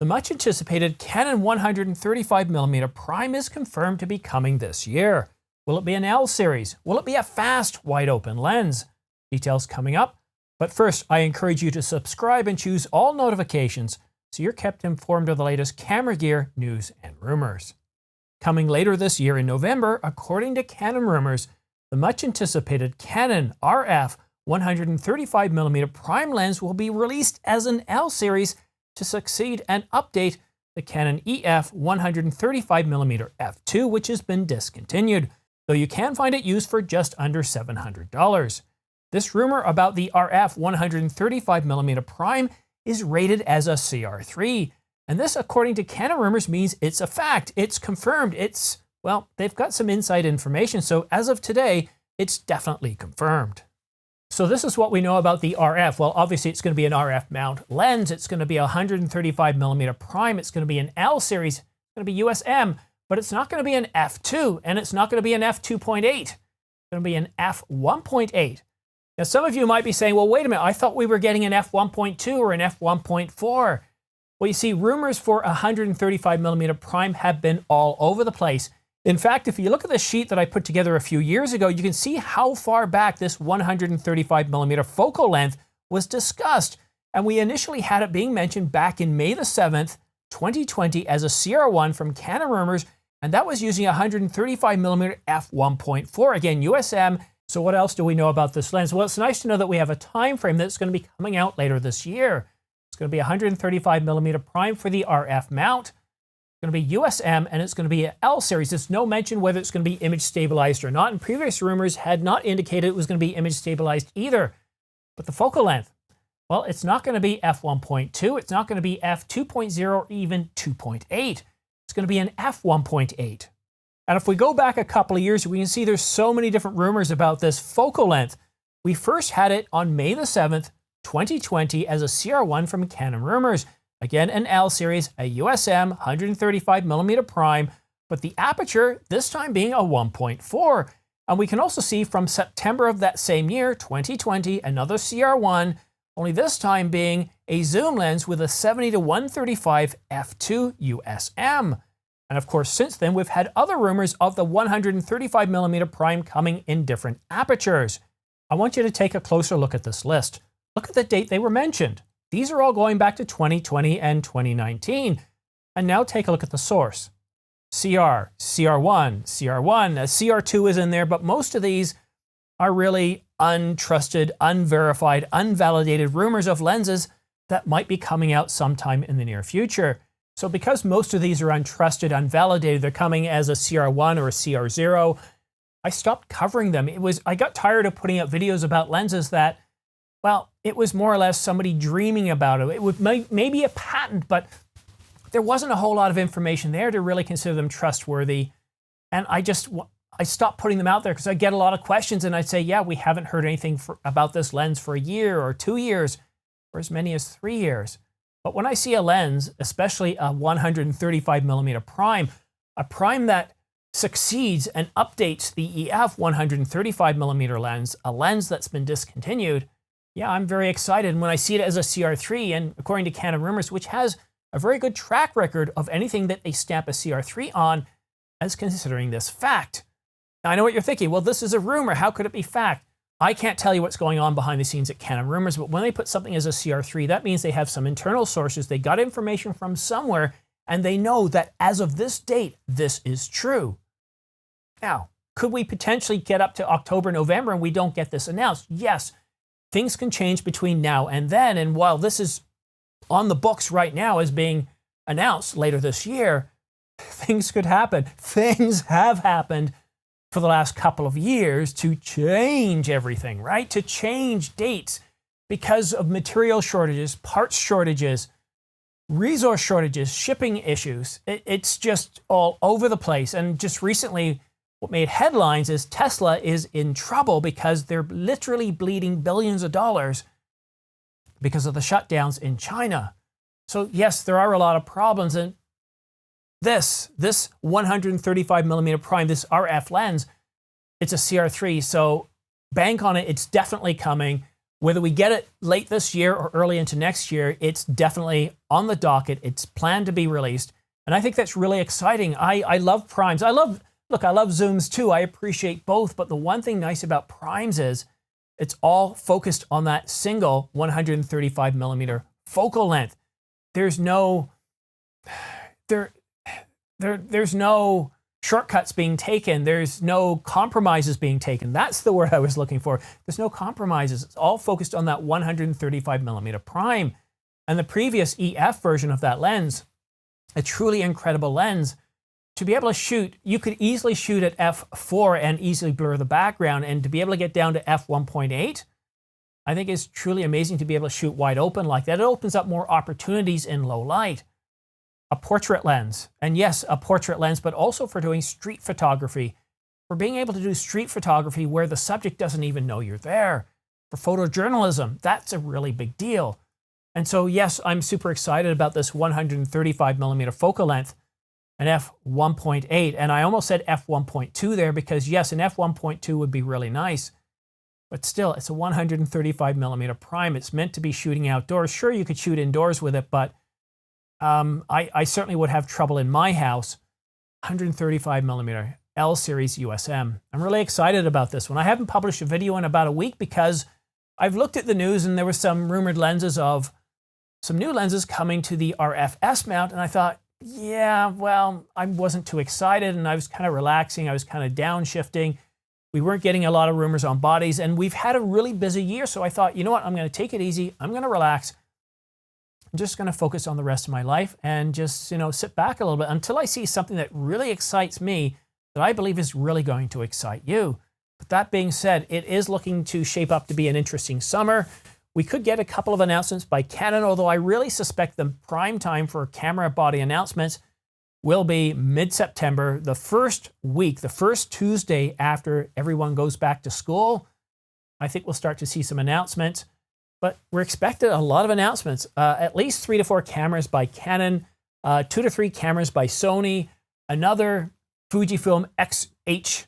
The much anticipated Canon 135mm prime is confirmed to be coming this year. Will it be an L series? Will it be a fast, wide open lens? Details coming up. But first, I encourage you to subscribe and choose all notifications so you're kept informed of the latest camera gear, news, and rumors. Coming later this year in November, according to Canon rumors, the much anticipated Canon RF 135mm prime lens will be released as an L series to succeed and update the Canon EF 135mm f2, which has been discontinued, though you can find it used for just under $700. This rumor about the RF 135mm prime is rated as a CR3, and this, according to Canon rumors, means it's a fact, it's confirmed, well, they've got some inside information, so as of today, it's definitely confirmed. So this is what we know about the RF. Well, obviously it's going to be an RF mount lens. It's going to be a 135mm prime. It's going to be an L series. It's going to be USM, but it's not going to be an f2, and it's not going to be an f2.8. It's going to be an f1.8. Now, some of you might be saying, well, wait a minute, I thought we were getting an f1.2 or an f1.4. Well, you see, rumors for a 135mm prime have been all over the place. In fact, if you look at the sheet that I put together a few years ago, you can see how far back this 135mm focal length was discussed. And we initially had it being mentioned back in May the 7th, 2020 as a CR1 from Canon rumors, and that was using a 135mm f1.4, again, USM. So what else do we know about this lens? Well, it's nice to know that we have a time frame that's going to be coming out later this year. It's going to be a 135mm prime for the RF mount. It's going to be USM, and it's going to be an L series. There's no mention whether it's going to be image stabilized or not, and previous rumors had not indicated it was going to be image stabilized either. But the focal length, well, it's not going to be f1.2, it's not going to be f2.0 or even 2.8. It's going to be an f1.8. And if we go back a couple of years, we can see there's so many different rumors about this focal length. We first had it on May the 7th, 2020 as a CR1 from Canon rumors. Again, an L series, a USM 135mm prime, but the aperture this time being a 1.4. And we can also see from September of that same year, 2020, another CR1, only this time being a zoom lens with a 70-135 f2 USM. And of course, since then, we've had other rumors of the 135mm prime coming in different apertures. I want you to take a closer look at this list. Look at the date they were mentioned. These are all going back to 2020 and 2019. And now take a look at the source. CR, CR1, CR1, CR2 is in there, but most of these are really untrusted, unverified, unvalidated rumors of lenses that might be coming out sometime in the near future. So because most of these are untrusted, unvalidated, they're coming as a CR1 or a CR0, I stopped covering them. I got tired of putting out videos about lenses that, well, it was more or less somebody dreaming about it. It would maybe a patent, but there wasn't a whole lot of information there to really consider them trustworthy. And I stopped putting them out there because I get a lot of questions and I'd say, yeah, we haven't heard anything about this lens for a year or 2 years or as many as 3 years. But when I see a lens, especially a 135mm prime, a prime that succeeds and updates the EF 135mm lens, a lens that's been discontinued, yeah, I'm very excited. And when I see it as a CR3, and according to Canon rumors, which has a very good track record of anything that they stamp a CR3 on, as considering this fact. Now, I know what you're thinking. Well, this is a rumor. How could it be fact? I can't tell you what's going on behind the scenes at Canon rumors, but when they put something as a CR3, that means they have some internal sources. They got information from somewhere, and they know that as of this date, this is true. Now, could we potentially get up to October, November, and we don't get this announced? Yes. Things can change between now and then, and while this is on the books right now as being announced later this year, things could happen. Things have happened for the last couple of years to change everything, right? To change dates because of material shortages, parts shortages, resource shortages, shipping issues. It's just all over the place. And just recently, what made headlines is Tesla is in trouble because they're literally bleeding billions of dollars because of the shutdowns in China. So yes, there are a lot of problems. And this 135mm prime, this RF lens, it's a CR3. So bank on it. It's definitely coming. Whether we get it late this year or early into next year, it's definitely on the docket. It's planned to be released. And I think that's really exciting. I love primes. I love zooms too. I appreciate both. But the one thing nice about primes is it's all focused on that single 135 millimeter focal length. There's no shortcuts being taken. There's no compromises being taken. That's the word I was looking for. There's no compromises. It's all focused on that 135 millimeter prime. And the previous EF version of that lens, a truly incredible lens, to be able to shoot, you could easily shoot at f4 and easily blur the background, and to be able to get down to f1.8, I think is truly amazing to be able to shoot wide open like that. It opens up more opportunities in low light. A portrait lens, and yes, a portrait lens, but also for doing street photography, for being able to do street photography where the subject doesn't even know you're there. For photojournalism, that's a really big deal. And so yes, I'm super excited about this 135 millimeter focal length, an f1.8, and I almost said f1.2 there because yes, an f1.2 would be really nice, but still, it's a 135 millimeter prime. It's meant to be shooting outdoors. Sure, you could shoot indoors with it, but I certainly would have trouble in my house. 135 millimeter L series USM. I'm really excited about this one. I haven't published a video in about a week because I've looked at the news and there were some rumored lenses of some new lenses coming to the RF S mount, and I thought, yeah, well, I wasn't too excited and I was kind of relaxing. I was kind of downshifting. We weren't getting a lot of rumors on bodies, and we've had a really busy year. So I thought, you know what? I'm going to take it easy. I'm going to relax. I'm just going to focus on the rest of my life and just, sit back a little bit until I see something that really excites me that I believe is really going to excite you. But that being said, it is looking to shape up to be an interesting summer. We could get a couple of announcements by Canon, although I really suspect the prime time for camera body announcements will be mid-September, the first week, the first Tuesday after everyone goes back to school. I think we'll start to see some announcements, but we're expecting a lot of announcements. At least 3 to 4 cameras by Canon, 2 to 3 cameras by Sony, another Fujifilm XH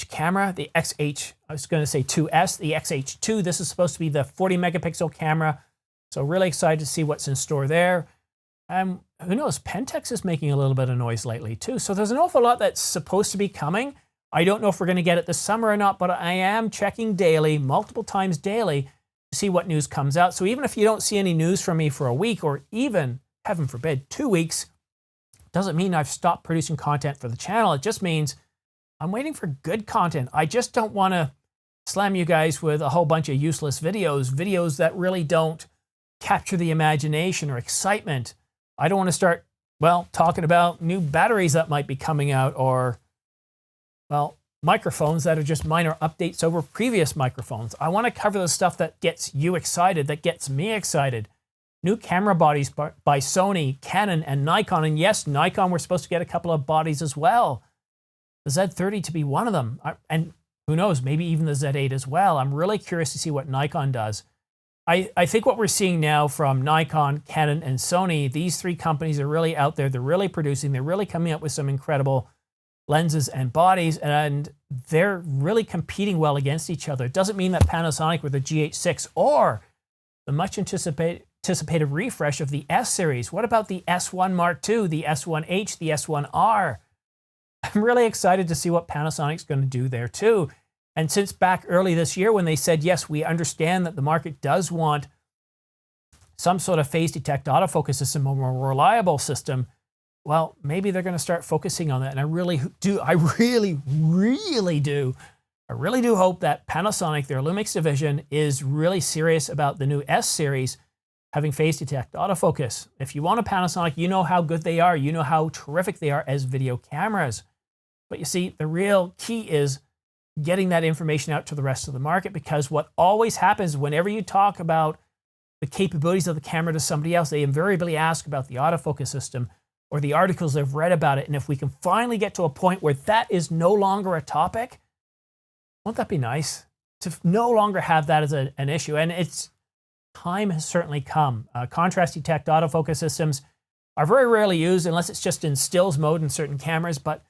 camera, the XH, I was going to say 2S, the XH2. This is supposed to be the 40 megapixel camera. So really excited to see what's in store there. Who knows, Pentax is making a little bit of noise lately too. So there's an awful lot that's supposed to be coming. I don't know if we're going to get it this summer or not, but I am checking daily, multiple times daily, to see what news comes out. So even if you don't see any news from me for a week or even, heaven forbid, 2 weeks, doesn't mean I've stopped producing content for the channel. It just means I'm waiting for good content. I just don't want to slam you guys with a whole bunch of useless videos that really don't capture the imagination or excitement. I don't want to start, talking about new batteries that might be coming out or, microphones that are just minor updates over previous microphones. I want to cover the stuff that gets you excited, that gets me excited. New camera bodies by Sony, Canon, and Nikon. And yes, Nikon, we're supposed to get a couple of bodies as well. The Z30 to be one of them. And who knows, maybe even the Z8 as well. I'm really curious to see what Nikon does. I think what we're seeing now from Nikon, Canon, and Sony, these 3 companies are really out there. They're really producing. They're really coming up with some incredible lenses and bodies, and they're really competing well against each other. It doesn't mean that Panasonic with the GH6 or the much anticipated refresh of the S series. What about the S1 Mark II, the S1H, the S1R? I'm really excited to see what Panasonic's going to do there too. And since back early this year when they said, yes, we understand that the market does want some sort of phase detect autofocus system, a more reliable system, well, maybe they're going to start focusing on that. And I really do hope that Panasonic, their Lumix division, is really serious about the new S series having phase detect autofocus. If you want a Panasonic, you know how good they are. You know how terrific they are as video cameras. But you see, the real key is getting that information out to the rest of the market, because what always happens whenever you talk about the capabilities of the camera to somebody else, they invariably ask about the autofocus system or the articles they've read about it. And if we can finally get to a point where that is no longer a topic, won't that be nice? To no longer have that as an issue. And it's time has certainly come. Contrast detect autofocus systems are very rarely used unless it's just in stills mode in certain cameras, but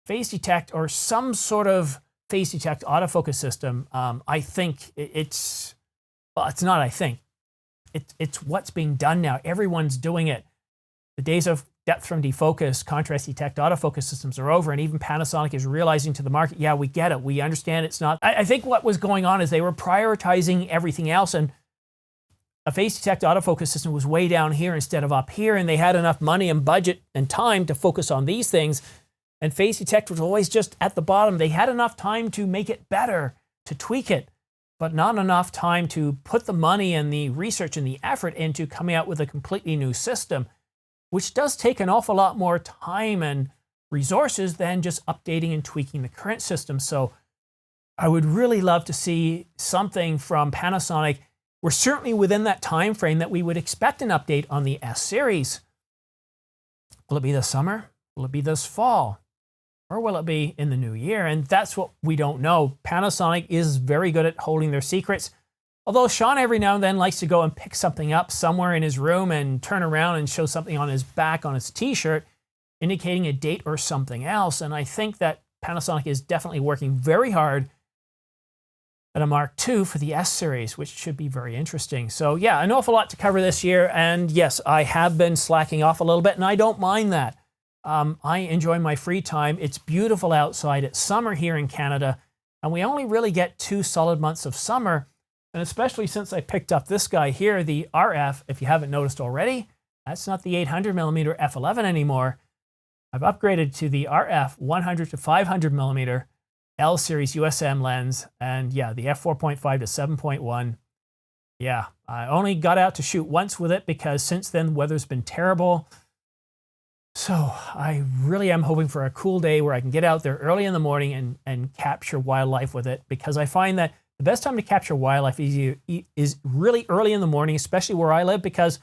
phase detect or some sort of phase detect autofocus system, I think it's not I think. It's what's being done now. Everyone's doing it. The days of depth from defocus, contrast detect autofocus systems are over, and even Panasonic is realizing to the market, yeah, we get it. We understand it's not. I think what was going on is they were prioritizing everything else, and a phase detect autofocus system was way down here instead of up here, and they had enough money and budget and time to focus on these things, and phase detect was always just at the bottom. They had enough time to make it better, to tweak it, but not enough time to put the money and the research and the effort into coming out with a completely new system, which does take an awful lot more time and resources than just updating and tweaking the current system. So I would really love to see something from Panasonic. We're certainly within that time frame that we would expect an update on the S series. Will it be this summer? Will it be this fall? Or will it be in the new year? And that's what we don't know. Panasonic is very good at holding their secrets. Although Sean every now and then likes to go and pick something up somewhere in his room and turn around and show something on his back on his t-shirt, indicating a date or something else. And I think that Panasonic is definitely working very hard at a Mark II for the S series, which should be very interesting. So yeah, an awful lot to cover this year. And yes, I have been slacking off a little bit, and I don't mind that. I enjoy my free time. It's beautiful outside. It's summer here in Canada, and we only really get 2 solid months of summer. And especially since I picked up this guy here, the RF, if you haven't noticed already, that's not the 800mm f11 anymore. I've upgraded to the RF 100 to 500mm L series USM lens, and yeah, the f4.5 to 7.1. Yeah, I only got out to shoot once with it because since then the weather's been terrible. So I really am hoping for a cool day where I can get out there early in the morning and capture wildlife with it, because I find that the best time to capture wildlife is really early in the morning, especially where I live, because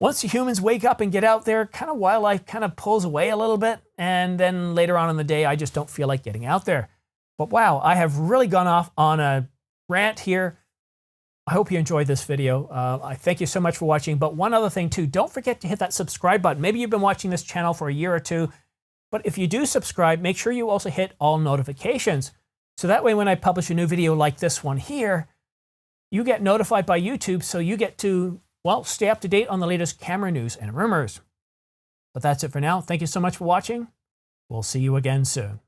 once the humans wake up and get out there, kind of wildlife kind of pulls away a little bit, and then later on in the day, I just don't feel like getting out there. But wow, I have really gone off on a rant here. I hope you enjoyed this video. I thank you so much for watching. But one other thing too, don't forget to hit that subscribe button. Maybe you've been watching this channel for a year or two, but if you do subscribe, make sure you also hit all notifications. So that way when I publish a new video like this one here, you get notified by YouTube, so you get to, well, stay up to date on the latest camera news and rumors. But that's it for now. Thank you so much for watching. We'll see you again soon.